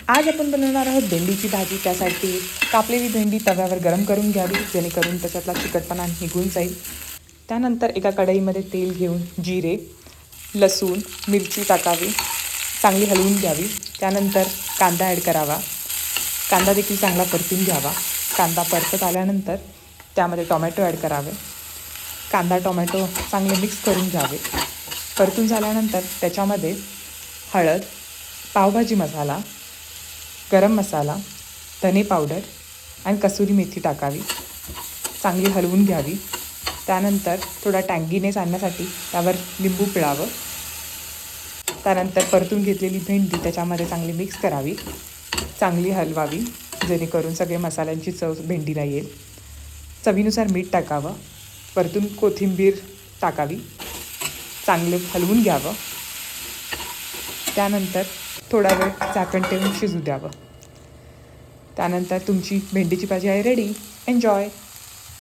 आज आपण बनवणार आहोत भेंडीची भाजी. त्यासाठी कापलेली भेंडी तव्यावर गरम करून घ्यावी, जेणेकरून त्याच्यातला चिकटपणा निघून जाईल. त्यानंतर एका कढईमध्ये तेल घेऊन जिरे, लसूण, मिरची टाकावी, चांगली हलवून घ्यावी. त्यानंतर कांदा ॲड करावा. कांदा देखील चांगला परतून घ्यावा. कांदा परतत आल्यानंतर त्यामध्ये टोमॅटो ॲड करावे. कांदा टोमॅटो चांगले मिक्स करून घ्यावे. परतून झाल्यानंतर त्याच्यामध्ये हळद, पावभाजी मसाला, गरम मसाला, धने पावडर आणि कसुरी मेथी टाकावी. चांगली हलवून घ्यावी. त्यानंतर थोडा टँगीनेस आणण्यासाठी त्यावर लिंबू पिळावं. त्यानंतर परतून घेतलेली भेंडी त्याच्यामध्ये चांगली मिक्स करावी, चांगली हलवावी, जेणेकरून सगळे मसाल्यांची चव भेंडीला येईल. चवीनुसार मीठ टाकावं. परतून कोथिंबीर टाकावी, चांगले हलवून घ्यावं. त्यानंतर थोडा वेळ झाकण ठेवून शिजू द्यावं. त्यानंतर तुमची भेंडीची भाजी आहे रेडी. एन्जॉय.